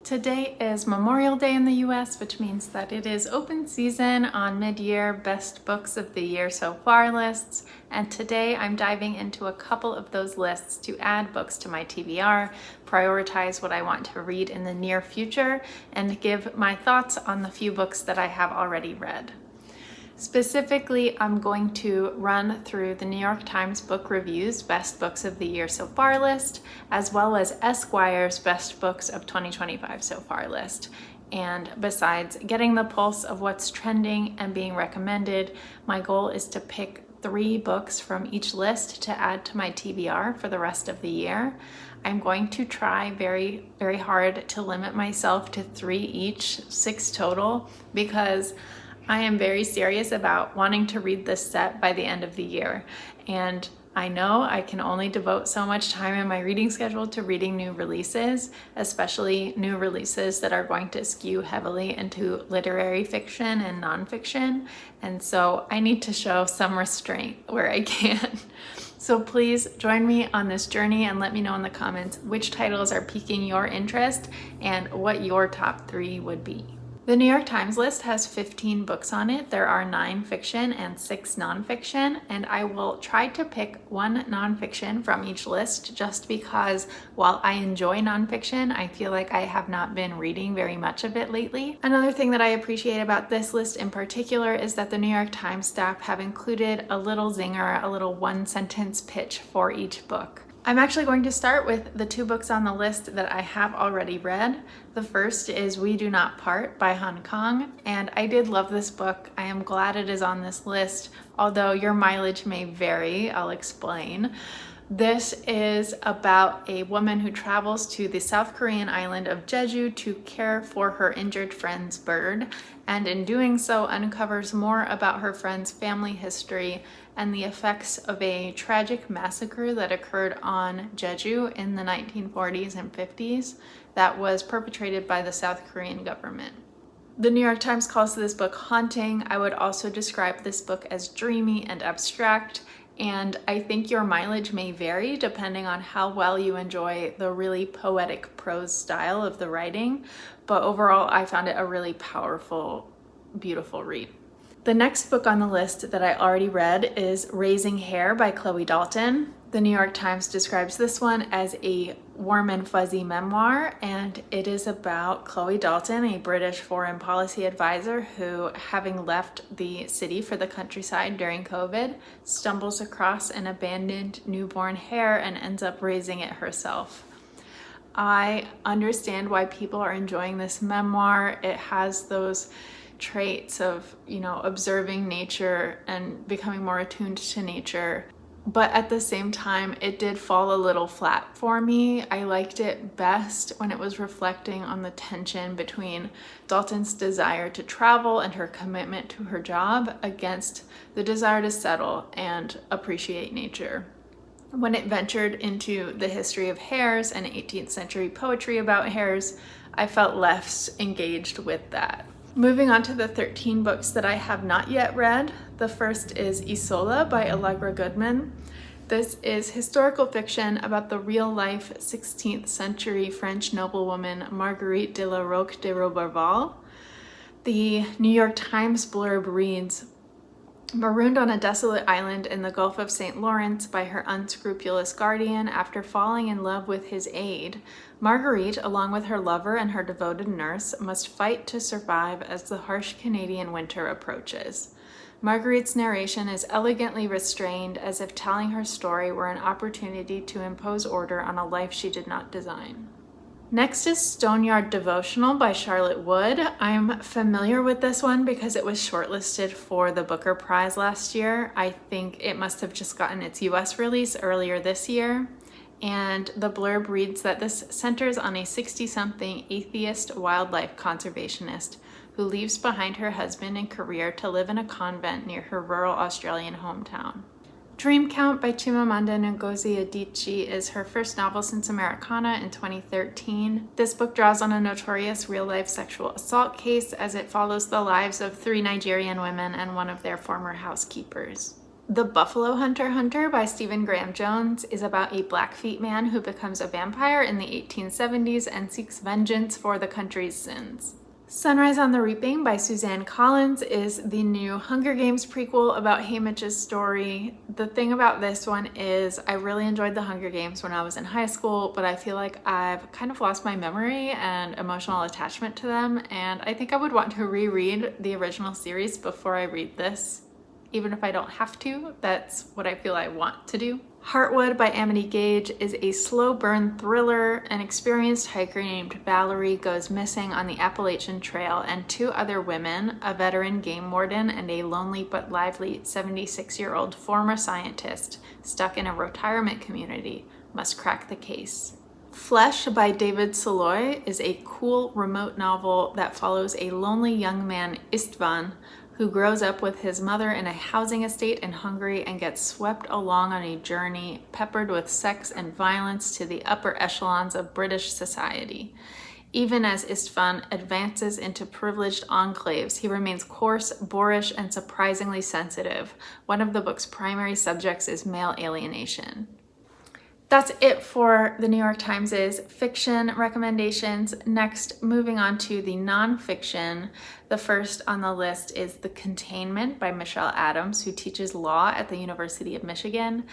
Today is Memorial Day in the US, which means that it is open season on mid-year best books of the year so far lists. And today I'm diving into a couple of those lists to add books to my TBR, prioritize what I want to read in the near future, and give my thoughts on the few books that I have already read. Specifically, I'm going to run through the New York Times Book Review's Best Books of the Year So Far list, as well as Esquire's Best Books of 2025 So Far list. And besides getting the pulse of what's trending and being recommended, my goal is to pick 3 books from each list to add to my TBR for the rest of the year. I'm going to try very, very hard to limit myself to 3 each, 6 total, because I am very serious about wanting to read this set by the end of the year. And I know I can only devote so much time in my reading schedule to reading new releases, especially new releases that are going to skew heavily into literary fiction and nonfiction. And so I need to show some restraint where I can. So please join me on this journey and let me know in the comments which titles are piquing your interest and what your top 3 would be. The New York Times list has 15 books on it. There are 9 fiction and 6 nonfiction, and I will try to pick 1 nonfiction from each list just because while I enjoy nonfiction, I feel like I have not been reading very much of it lately. Another thing that I appreciate about this list in particular is that the New York Times staff have included a little zinger, a little 1-sentence pitch for each book. I'm actually going to start with the 2 books on the list that I have already read. The first is We Do Not Part by Han Kang, and I did love this book. I am glad it is on this list, although your mileage may vary. I'll explain. This is about a woman who travels to the South Korean island of Jeju to care for her injured friend's bird, and in doing so uncovers more about her friend's family history and the effects of a tragic massacre that occurred on Jeju in the 1940s and 50s that was perpetrated by the South Korean government. The New York Times calls this book haunting. I would also describe this book as dreamy and abstract, and I think your mileage may vary depending on how well you enjoy the really poetic prose style of the writing, but overall I found it a really powerful, beautiful read. The next book on the list that I already read is Raising Hair by Chloe Dalton. The New York Times describes this one as a warm and fuzzy memoir, and it is about Chloe Dalton, a British foreign policy advisor who, having left the city for the countryside during COVID, stumbles across an abandoned newborn hare and ends up raising it herself. I understand why people are enjoying this memoir. It has those traits of, observing nature and becoming more attuned to nature. But at the same time, it did fall a little flat for me. I liked it best when it was reflecting on the tension between Dalton's desire to travel and her commitment to her job against the desire to settle and appreciate nature. When it ventured into the history of hares and 18th century poetry about hares, I felt less engaged with that. Moving on to the 13 books that I have not yet read. The first is Isola by Allegra Goodman. This is historical fiction about the real-life 16th century French noblewoman Marguerite de la Roque de Roberval. The New York Times blurb reads, marooned on a desolate island in the Gulf of St. Lawrence by her unscrupulous guardian after falling in love with his aide, Marguerite, along with her lover and her devoted nurse, must fight to survive as the harsh Canadian winter approaches. Marguerite's narration is elegantly restrained, as if telling her story were an opportunity to impose order on a life she did not design. Next is Stoneyard Devotional by Charlotte Wood. I'm familiar with this one because it was shortlisted for the Booker Prize last year. I think it must have just gotten its US release earlier this year. And the blurb reads that this centers on a 60-something atheist wildlife conservationist who leaves behind her husband and career to live in a convent near her rural Australian hometown. Dream Count by Chimamanda Ngozi Adichie is her first novel since Americana in 2013. This book draws on a notorious real-life sexual assault case as it follows the lives of 3 Nigerian women and one of their former housekeepers. The Buffalo Hunter by Stephen Graham Jones is about a Blackfeet man who becomes a vampire in the 1870s and seeks vengeance for the country's sins. Sunrise on the Reaping by Suzanne Collins is the new Hunger Games prequel about Haymitch's story. The thing about this one is I really enjoyed the Hunger Games when I was in high school, but I feel like I've kind of lost my memory and emotional attachment to them, and I think I would want to reread the original series before I read this. Even if I don't have to, that's what I feel I want to do. Heartwood by Amity Gage is a slow burn thriller. An experienced hiker named Valerie goes missing on the Appalachian Trail, and two other women, a veteran game warden and a lonely but lively 76-year-old former scientist stuck in a retirement community, must crack the case. Flesh by David Saloy is a cool remote novel that follows a lonely young man, Istvan, who grows up with his mother in a housing estate in Hungary and gets swept along on a journey peppered with sex and violence to the upper echelons of British society. Even as Istvan advances into privileged enclaves, he remains coarse, boorish, and surprisingly sensitive. One of the book's primary subjects is male alienation. That's it for the New York Times' fiction recommendations. Next, moving on to the nonfiction. The first on the list is The Containment by Michelle Adams, who teaches law at the University of Michigan.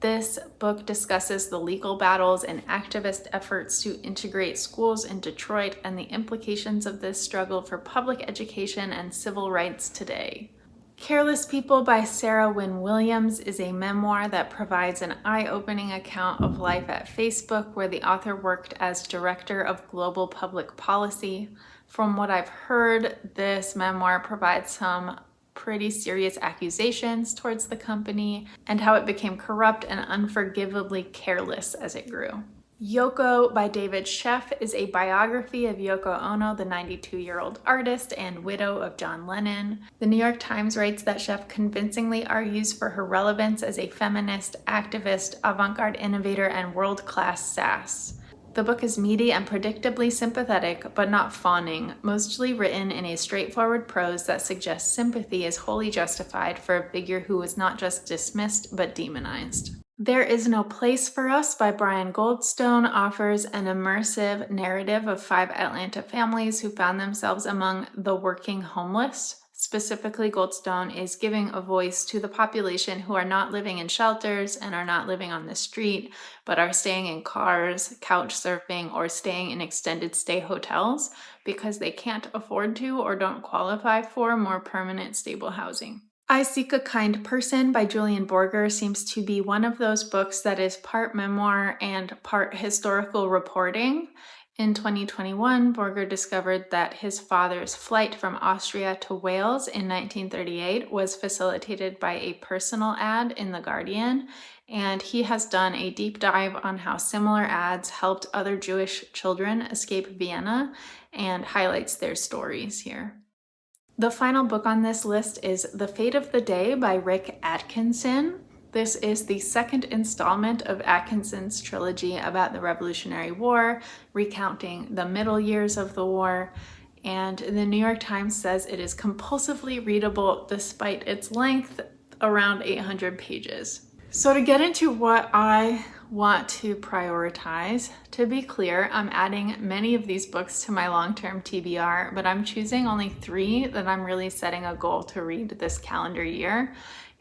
This book discusses the legal battles and activist efforts to integrate schools in Detroit and the implications of this struggle for public education and civil rights today. Careless People by Sarah Wynne Williams is a memoir that provides an eye-opening account of life at Facebook, where the author worked as director of global public policy. From what I've heard, this memoir provides some pretty serious accusations towards the company and how it became corrupt and unforgivably careless as it grew. Yoko by David Sheff is a biography of Yoko Ono, the 92-year-old artist and widow of John Lennon. The New York Times writes that Sheff convincingly argues for her relevance as a feminist, activist, avant-garde innovator, and world-class sass. The book is meaty and predictably sympathetic, but not fawning, mostly written in a straightforward prose that suggests sympathy is wholly justified for a figure who was not just dismissed, but demonized. There Is No Place for Us by Brian Goldstone offers an immersive narrative of 5 Atlanta families who found themselves among the working homeless. Specifically, Goldstone is giving a voice to the population who are not living in shelters and are not living on the street, but are staying in cars, couch surfing, or staying in extended stay hotels because they can't afford to or don't qualify for more permanent, stable housing. I Seek a Kind Person by Julian Borger seems to be one of those books that is part memoir and part historical reporting. In 2021, Borger discovered that his father's flight from Austria to Wales in 1938 was facilitated by a personal ad in The Guardian, and he has done a deep dive on how similar ads helped other Jewish children escape Vienna and highlights their stories here. The final book on this list is The Fate of the Day by Rick Atkinson. This is the second installment of Atkinson's trilogy about the Revolutionary War, recounting the middle years of the war, and the New York Times says it is compulsively readable despite its length, around 800 pages. So to get into what I want to prioritize, to be clear, I'm adding many of these books to my long-term TBR, but I'm choosing only 3 that I'm really setting a goal to read this calendar year.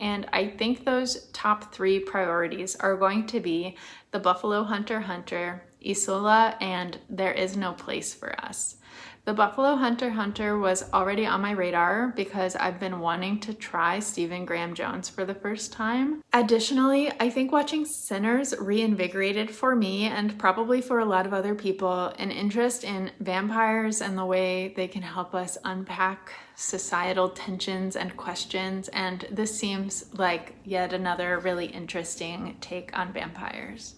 And I think those top 3 priorities are going to be The Buffalo Hunter, Isola, and There Is No Place for Us. The Buffalo Hunter was already on my radar because I've been wanting to try Stephen Graham Jones for the first time. Additionally, I think watching Sinners reinvigorated for me, and probably for a lot of other people, an interest in vampires and the way they can help us unpack societal tensions and questions, and this seems like yet another really interesting take on vampires.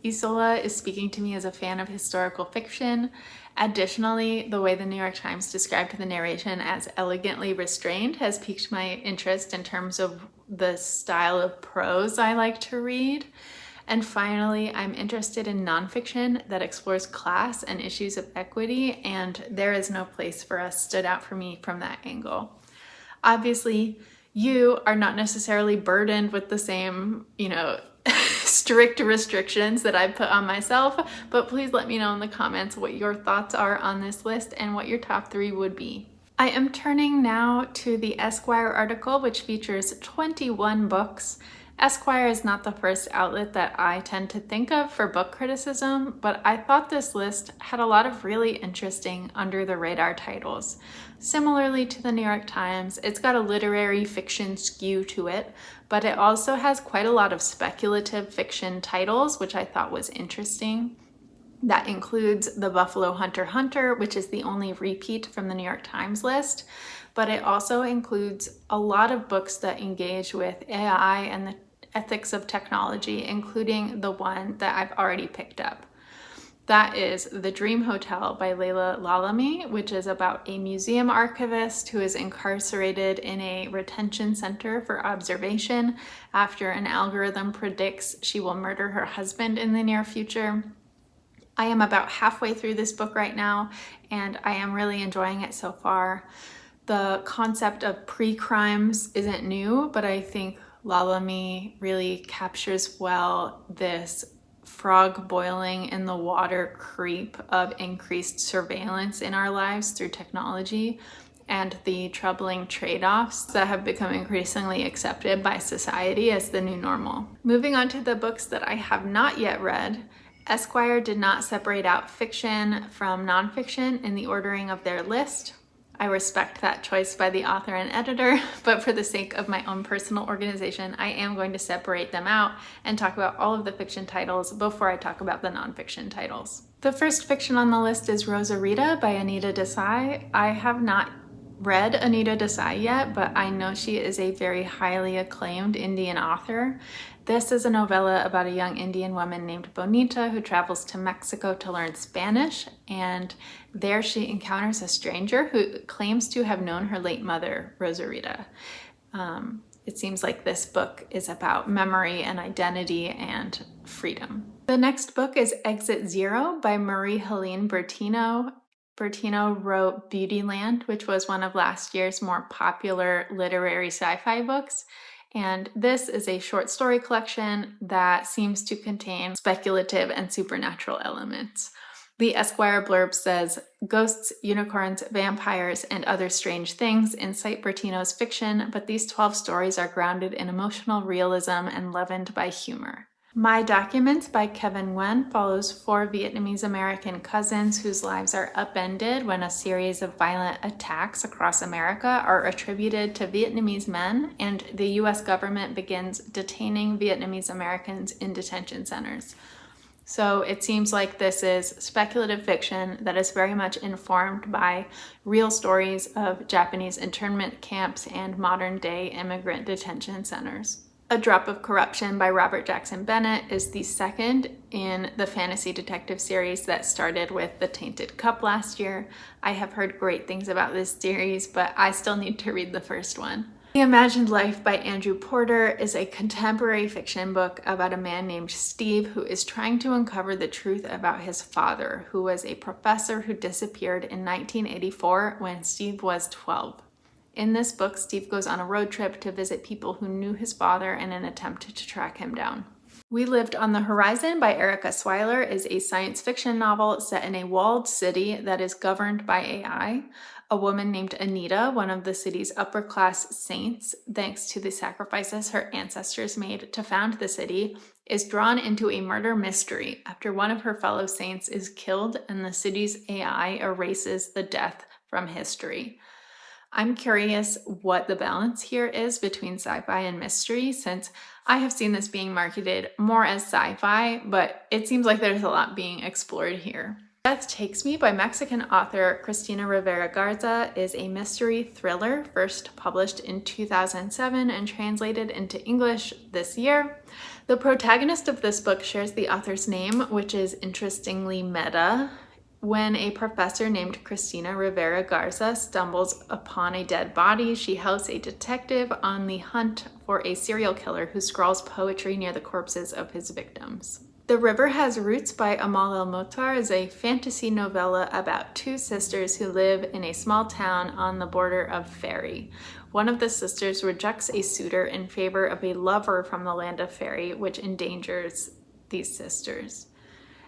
Isola is speaking to me as a fan of historical fiction. Additionally, the way the New York Times described the narration as elegantly restrained has piqued my interest in terms of the style of prose I like to read. And finally, I'm interested in nonfiction that explores class and issues of equity, and There Is No Place for Us stood out for me from that angle. Obviously, you are not necessarily burdened with the same, strict restrictions that I put on myself, but please let me know in the comments what your thoughts are on this list and what your top 3 would be. I am turning now to the Esquire article, which features 21 books. Esquire is not the first outlet that I tend to think of for book criticism, but I thought this list had a lot of really interesting under-the-radar titles. Similarly to the New York Times, it's got a literary fiction skew to it, but it also has quite a lot of speculative fiction titles, which I thought was interesting. That includes The Buffalo Hunter, which is the only repeat from the New York Times list, but it also includes a lot of books that engage with AI and the ethics of technology, including the one that I've already picked up. That is The Dream Hotel by Leila Lalami, which is about a museum archivist who is incarcerated in a retention center for observation after an algorithm predicts she will murder her husband in the near future. I am about halfway through this book right now, and I am really enjoying it so far. The concept of pre-crimes isn't new, but I think Lalami really captures well this frog boiling in the water creep of increased surveillance in our lives through technology and the troubling trade-offs that have become increasingly accepted by society as the new normal. Moving on to the books that I have not yet read, Esquire did not separate out fiction from nonfiction in the ordering of their list. I respect that choice by the author and editor, but for the sake of my own personal organization, I am going to separate them out and talk about all of the fiction titles before I talk about the nonfiction titles. The first fiction on the list is Rosarita by Anita Desai. I have not read Anita Desai yet, but I know she is a very highly acclaimed Indian author. This is a novella about a young Indian woman named Bonita who travels to Mexico to learn Spanish, and there she encounters a stranger who claims to have known her late mother, Rosarita. It seems like this book is about memory and identity and freedom. The next book is Exit Zero by Marie-Helene Bertino. Bertino wrote Beautyland, which was one of last year's more popular literary sci-fi books. And this is a short story collection that seems to contain speculative and supernatural elements. The Esquire blurb says, "Ghosts, unicorns, vampires, and other strange things incite Bertino's fiction, but these 12 stories are grounded in emotional realism and leavened by humor." My Documents by Kevin Nguyen follows 4 Vietnamese American cousins whose lives are upended when a series of violent attacks across America are attributed to Vietnamese men, and the US government begins detaining Vietnamese Americans in detention centers. So it seems like this is speculative fiction that is very much informed by real stories of Japanese internment camps and modern-day immigrant detention centers. A Drop of Corruption by Robert Jackson Bennett is the second in the fantasy detective series that started with The Tainted Cup last year. I have heard great things about this series, but I still need to read the first one. The Imagined Life by Andrew Porter is a contemporary fiction book about a man named Steve who is trying to uncover the truth about his father, who was a professor who disappeared in 1984 when Steve was 12. In this book, Steve goes on a road trip to visit people who knew his father in an attempt to track him down. We Lived on the Horizon by Erica Swyler is a science fiction novel set in a walled city that is governed by AI. A woman named Anita, one of the city's upper-class saints, thanks to the sacrifices her ancestors made to found the city, is drawn into a murder mystery after one of her fellow saints is killed and the city's AI erases the death from history. I'm curious what the balance here is between sci-fi and mystery, since I have seen this being marketed more as sci-fi, but it seems like there's a lot being explored here. Death Takes Me by Mexican author Cristina Rivera Garza is a mystery thriller first published in 2007 and translated into English this year. The protagonist of this book shares the author's name, which is interestingly meta. When a professor named Cristina Rivera Garza stumbles upon a dead body, she helps a detective on the hunt for a serial killer who scrawls poetry near the corpses of his victims. The River Has Roots by Amal El-Motar is a fantasy novella about two sisters who live in a small town on the border of Faerie. One of the sisters rejects a suitor in favor of a lover from the land of Faerie, which endangers these sisters.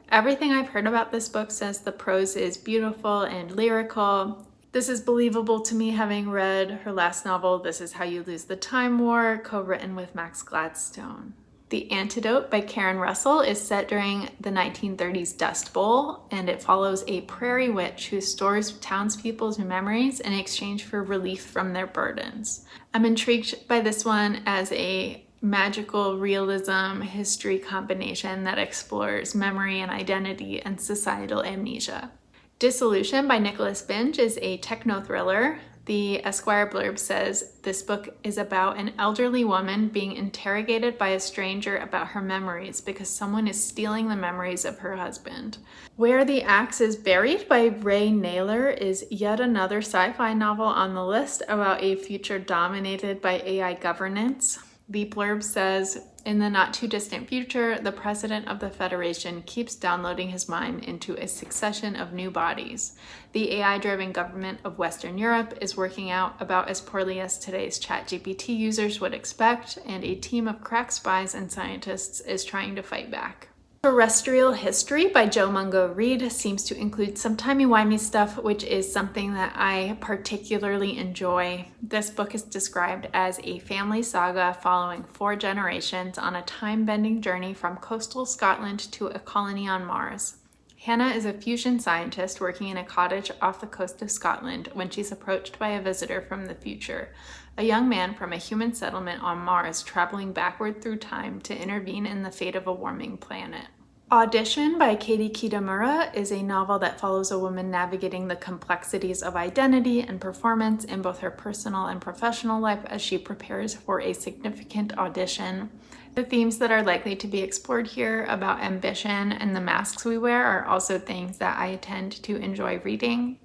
Everything I've heard about this book says the prose is beautiful and lyrical. This is believable to me, having read her last novel, This Is How You Lose the Time War, co-written with Max Gladstone. The Antidote by Karen Russell is set during the 1930s Dust Bowl, and it follows a prairie witch who stores townspeople's memories in exchange for relief from their burdens. I'm intrigued by this one as a magical realism history combination that explores memory and identity and societal amnesia. Dissolution by Nicholas Binge is a techno-thriller. The Esquire blurb says this book is about an elderly woman being interrogated by a stranger about her memories because someone is stealing the memories of her husband. Where the Axe is Buried by Ray Naylor is yet another sci-fi novel on the list about a future dominated by AI governance. The blurb says, in the not too distant future, the president of the Federation keeps downloading his mind into a succession of new bodies. The AI-driven government of Western Europe is working out about as poorly as today's ChatGPT users would expect, and a team of crack spies and scientists is trying to fight back. Terrestrial History by Joe Mungo Reed seems to include some timey-wimey stuff, which is something that I particularly enjoy. This book is described as a family saga following 4 generations on a time-bending journey from coastal Scotland to a colony on Mars. Hannah is a fusion scientist working in a cottage off the coast of Scotland when she's approached by a visitor from the future, a young man from a human settlement on Mars traveling backward through time to intervene in the fate of a warming planet. Audition by Katie Kitamura is a novel that follows a woman navigating the complexities of identity and performance in both her personal and professional life as she prepares for a significant audition. The themes that are likely to be explored here about ambition and the masks we wear are also things that I tend to enjoy reading.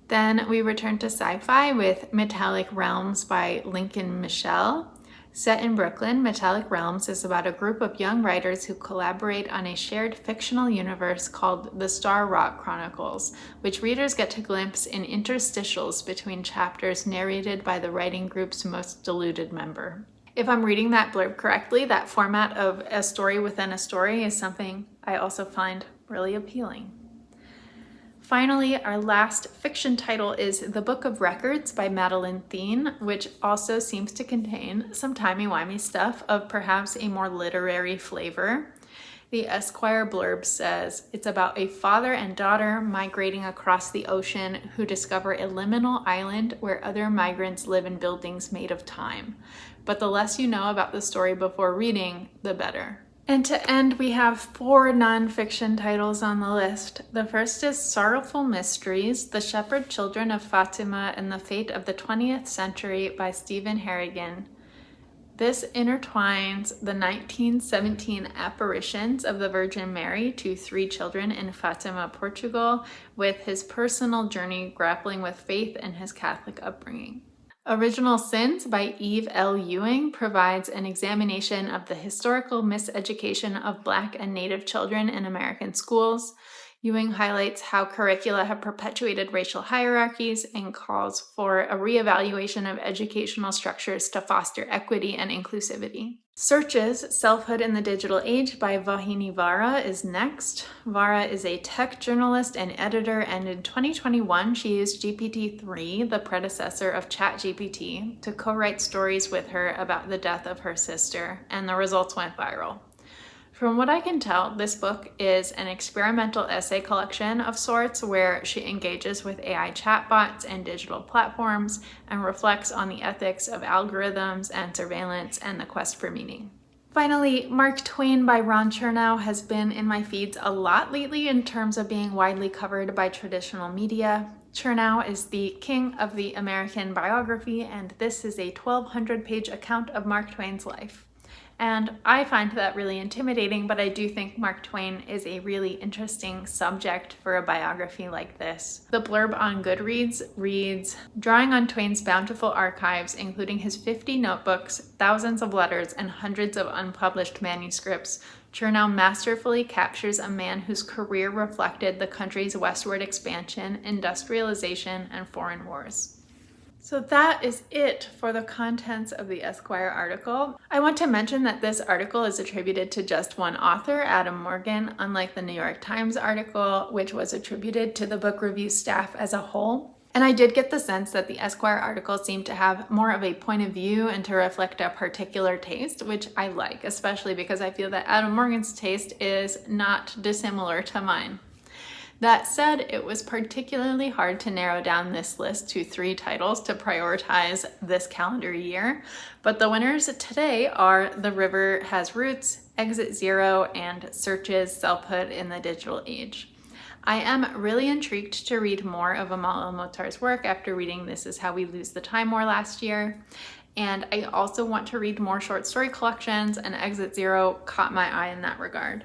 Then we return to sci-fi with Metallic Realms by Lincoln Michelle. Set in Brooklyn, Metallic Realms is about a group of young writers who collaborate on a shared fictional universe called the Star Rock Chronicles, which readers get to glimpse in interstitials between chapters narrated by the writing group's most deluded member. If I'm reading that blurb correctly, that format of a story within a story is something I also find really appealing. Finally, our last fiction title is The Book of Records by Madeline Thien, which also seems to contain some timey-wimey stuff of perhaps a more literary flavor. The Esquire blurb says, it's about a father and daughter migrating across the ocean who discover a liminal island where other migrants live in buildings made of time. But the less you know about the story before reading, the better. And to end, we have 4 nonfiction titles on the list. The first is Sorrowful Mysteries, The Shepherd Children of Fatima and the Fate of the 20th Century by Stephen Harrigan. This intertwines the 1917 apparitions of the Virgin Mary to 3 children in Fatima, Portugal, with his personal journey grappling with faith and his Catholic upbringing. Original Sins by Eve L. Ewing provides an examination of the historical miseducation of Black and Native children in American schools. Ewing highlights how curricula have perpetuated racial hierarchies and calls for a reevaluation of educational structures to foster equity and inclusivity. Searches, Selfhood in the Digital Age by Vahini Vara is next. Vara is a tech journalist and editor, and in 2021 she used GPT-3, the predecessor of ChatGPT, to co-write stories with her about the death of her sister, and the results went viral. From what I can tell, this book is an experimental essay collection of sorts where she engages with AI chatbots and digital platforms and reflects on the ethics of algorithms and surveillance and the quest for meaning. Finally, Mark Twain by Ron Chernow has been in my feeds a lot lately in terms of being widely covered by traditional media. Chernow is the king of the American biography, and this is a 1,200-page account of Mark Twain's life. And I find that really intimidating, but I do think Mark Twain is a really interesting subject for a biography like this. The blurb on Goodreads reads, drawing on Twain's bountiful archives, including his 50 notebooks, thousands of letters, and hundreds of unpublished manuscripts, Chernow masterfully captures a man whose career reflected the country's westward expansion, industrialization, and foreign wars. So that is it for the contents of the Esquire article. I want to mention that this article is attributed to just one author, Adam Morgan, unlike the New York Times article, which was attributed to the book review staff as a whole. And I did get the sense that the Esquire article seemed to have more of a point of view and to reflect a particular taste, which I like, especially because I feel that Adam Morgan's taste is not dissimilar to mine. That said, it was particularly hard to narrow down this list to 3 titles to prioritize this calendar year, but the winners today are The River Has Roots, Exit Zero, and Search's Selfhood in the Digital Age. I am really intrigued to read more of Amal El-Motar's work after reading This Is How We Lose the Time War last year. And I also want to read more short story collections, and Exit Zero caught my eye in that regard.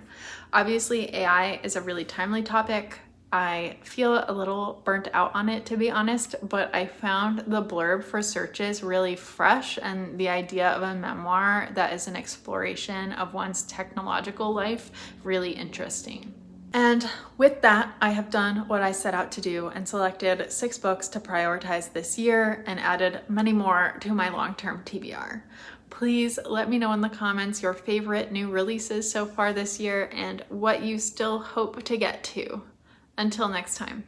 Obviously, AI is a really timely topic. I feel a little burnt out on it, to be honest, but I found the blurb for Searches really fresh, and the idea of a memoir that is an exploration of one's technological life really interesting. And with that, I have done what I set out to do and selected 6 books to prioritize this year and added many more to my long-term TBR. Please let me know in the comments your favorite new releases so far this year and what you still hope to get to. Until next time.